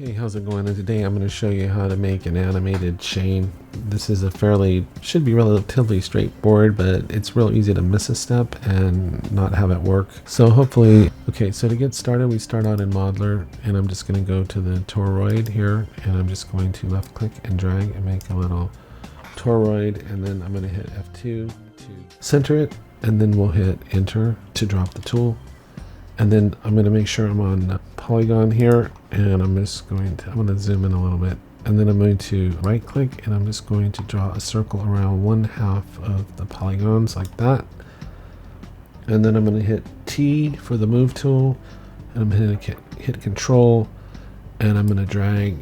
Hey, how's it going? And today I'm going to show you how to make an animated chain. This is should be relatively straightforward, but it's real easy to miss a step and not have it work. So hopefully, okay, so to get started, we start out in Modeler, and I'm just going to go to the toroid here, and I'm just going to left click and drag and make a little toroid, and then I'm going to hit F2 to center it, and then we'll hit enter to drop the tool. And then I'm going to make sure I'm on polygon here, and I'm going to zoom in a little bit, and then I'm going to right click, and I'm just going to draw a circle around 1/2 of the polygons like that. And then I'm going to hit T for the move tool, and I'm going to hit control, and I'm going to drag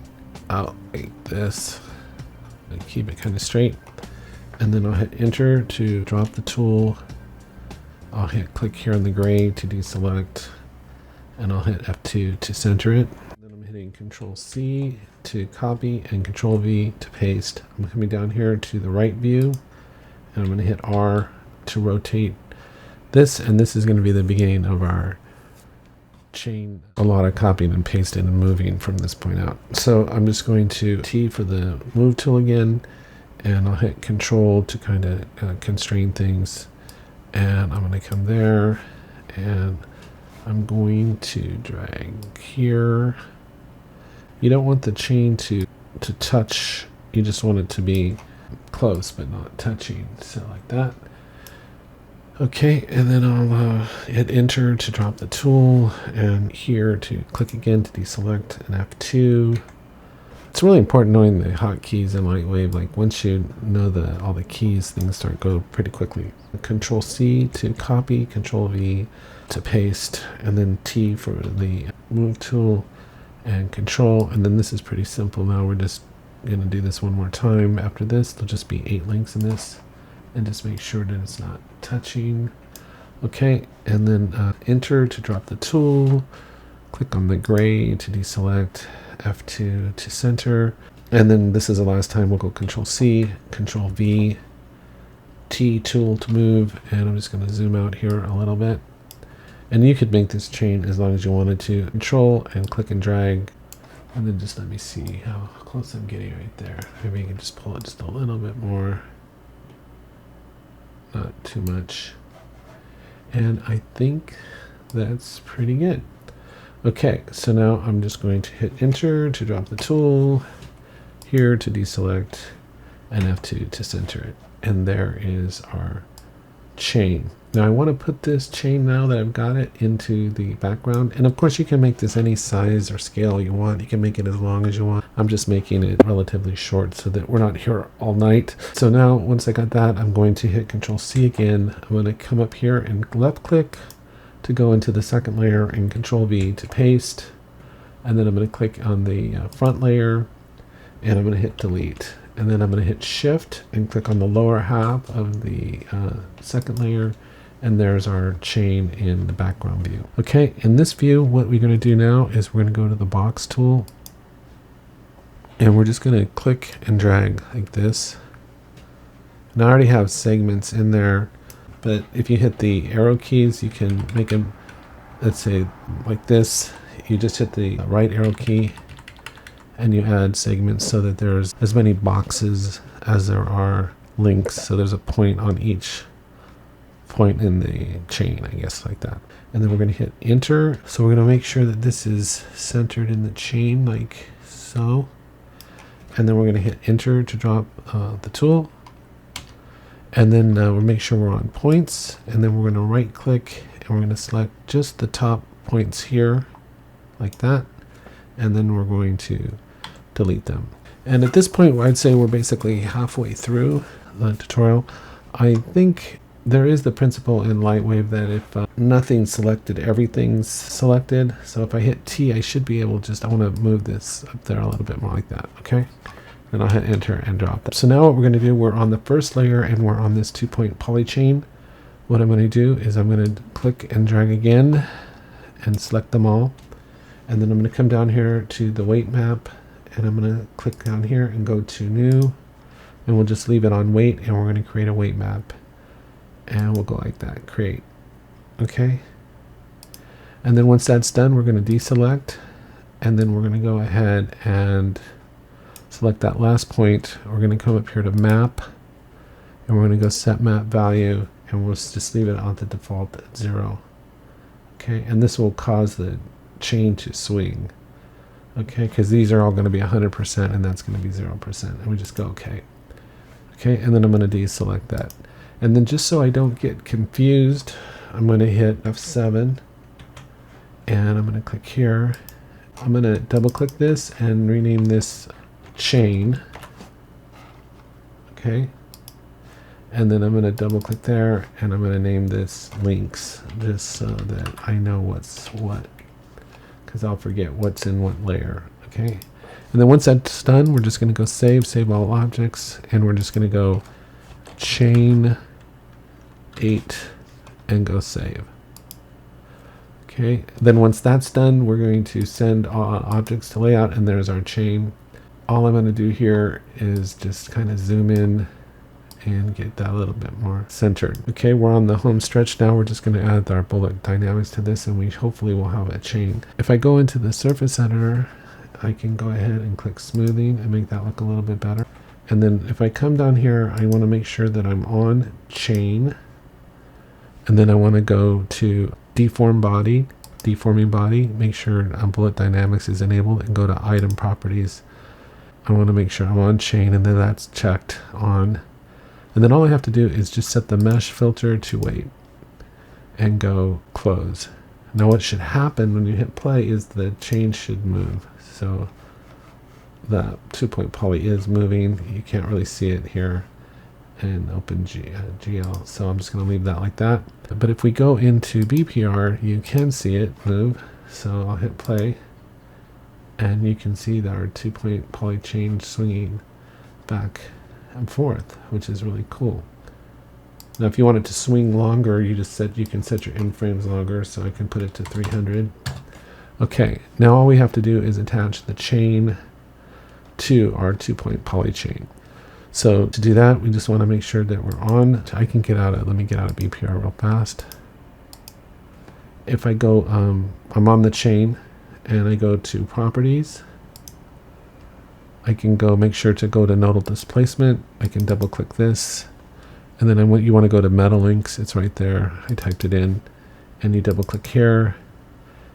out like this and keep it kind of straight. And then I'll hit enter to drop the tool. I'll hit click here on the gray to deselect, and I'll hit F2 to center it. Then I'm hitting Control C to copy and Control V to paste. I'm coming down here to the right view, and I'm going to hit R to rotate this, and this is going to be the beginning of our chain. A lot of copying and pasting and moving from this point out. So I'm just going to T for the move tool again, and I'll hit Control to kind of constrain things. And I'm going to come there, and I'm going to drag here. You don't want the chain to touch, you just want it to be close but not touching, so like that. Okay, and then I'll hit enter to drop the tool, and here to click again to deselect, and F2. It's really important knowing the hotkeys in LightWave. Like once you know all the keys, things start go pretty quickly. Control C to copy, Control V to paste, and then T for the move tool, and Control. And then this is pretty simple. Now we're just gonna do this one more time. After this, there'll just be 8 links in this, and just make sure that it's not touching. Okay, and then enter to drop the tool. Click on the gray to deselect. F2 to center, and then this is the last time. We'll go Control C, Control V, T tool to move, and I'm just going to zoom out here a little bit. And you could make this chain as long as you wanted to. Control and click and drag, and then just let me see how close I'm getting right there. Maybe you can just pull it just a little bit more, not too much, and I think that's pretty good. Okay, so now I'm just going to hit enter to drop the tool, here to deselect, and F2 to center it. And there is our chain. Now I want to put this chain, now that I've got it, into the background. And of course you can make this any size or scale you want. You can make it as long as you want. I'm just making it relatively short so that we're not here all night. So now once I got that, I'm going to hit Control C again. I'm going to come up here and left click to go into the second layer, and Control V to paste, and then I'm going to click on the front layer, and I'm going to hit delete, and then I'm going to hit shift and click on the lower half of the second layer, and there's our chain in the background view. Okay, in this view, what we're going to do now is we're going to go to the box tool, and we're just going to click and drag like this. And I already have segments in there, but if you hit the arrow keys, you can make them, let's say like this. You just hit the right arrow key and you add segments so that there's as many boxes as there are links. So there's a point on each point in the chain, I guess, like that. And then we're going to hit enter. So we're going to make sure that this is centered in the chain like so. And then we're going to hit enter to drop the tool. And then we'll make sure we're on points, and then we're going to right click, and we're going to select just the top points here like that, and then we're going to delete them. And at this point, I'd say we're basically halfway through the tutorial. I think there is the principle in LightWave that if nothing's selected, everything's selected. So if I hit T, I should be able I want to move this up there a little bit more like that. Okay. And I'll hit enter and drop that. So now what we're going to do, we're on the first layer and we're on this 2-point poly chain. What I'm going to do is I'm going to click and drag again and select them all. And then I'm going to come down here to the weight map, and I'm going to click down here and go to new, and we'll just leave it on weight, and we're going to create a weight map. And we'll go like that, create. Okay. And then once that's done, we're going to deselect, And then we're going to go ahead and select that last point. We're going to come up here to map, and we're going to go set map value, and we'll just leave it on the default at 0. Okay, and this will cause the chain to swing. Okay, because these are all going to be 100% and that's going to be 0%. And we just go OK. Okay, and then I'm going to deselect that. And then just so I don't get confused, I'm going to hit F7 and I'm going to click here. I'm going to double click this and rename this chain. Okay. And then I'm going to double click there and I'm going to name this links, just so that I know what's what, because I'll forget what's in what layer. Okay. And then once that's done, we're just going to go save all objects, and we're just going to go chain 8 and go save. Okay. Then once that's done, we're going to send all objects to layout, and there's our chain. All I'm going to do here is just kind of zoom in and get that a little bit more centered. Okay, we're on the home stretch now. We're just going to add our bullet dynamics to this, and we hopefully will have a chain. If I go into the surface editor, I can go ahead and click smoothing and make that look a little bit better. And then if I come down here, I want to make sure that I'm on chain, and then I want to go to deforming body, make sure bullet dynamics is enabled, and go to item properties. I want to make sure I'm on chain, and then that's checked on. And then all I have to do is just set the mesh filter to weight and go close. Now what should happen when you hit play is the chain should move. So that 2-point poly is moving. You can't really see it here in OpenGL. So I'm just going to leave that like that. But if we go into BPR, you can see it move. So I'll hit play, and you can see that our 2-point poly chain swinging back and forth, which is really cool. Now if you want it to swing longer, you can set your end frames longer, so I can put it to 300. Okay, now all we have to do is attach the chain to our 2-point poly chain. So to do that, we just want to make sure that we're on. I can get out of, let me get out of BPR real fast. If I go, I'm on the chain and I go to properties, I can go make sure to go to nodal displacement. I can double click this, and then you want to go to meta links. It's right there. I typed it in, and you double click here,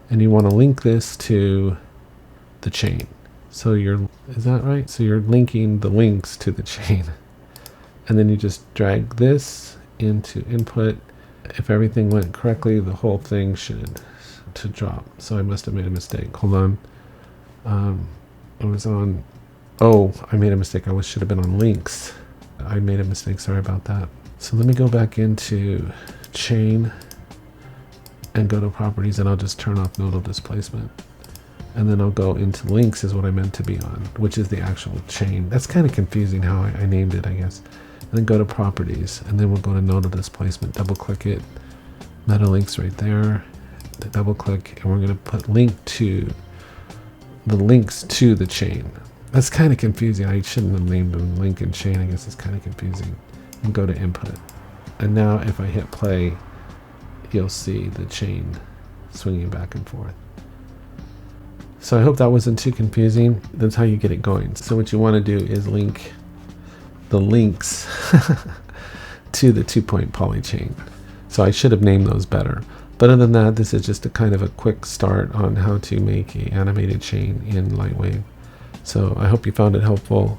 and you want to link this to the chain. So is that right? So you're linking the links to the chain, and then you just drag this into input. If everything went correctly, the whole thing should to drop. So I must have made a mistake. Hold on. I was on. Oh, I made a mistake. I should have been on links. I made a mistake. Sorry about that. So let me go back into chain and go to properties, and I'll just turn off nodal displacement. And then I'll go into links is what I meant to be on, which is the actual chain. That's kind of confusing how I named it, I guess. And then go to properties, and then we'll go to nodal displacement, double click it, meta links right there, double click, and we're going to put link to the links to the chain. That's kind of confusing. I shouldn't have named them link and chain. I guess it's kind of confusing. And go to input. And now if I hit play, you'll see the chain swinging back and forth. So I hope that wasn't too confusing. That's how you get it going. So what you want to do is link the links to the 2-point poly chain. So I should have named those better. But other than that, this is just a kind of a quick start on how to make an animated chain in LightWave. So I hope you found it helpful.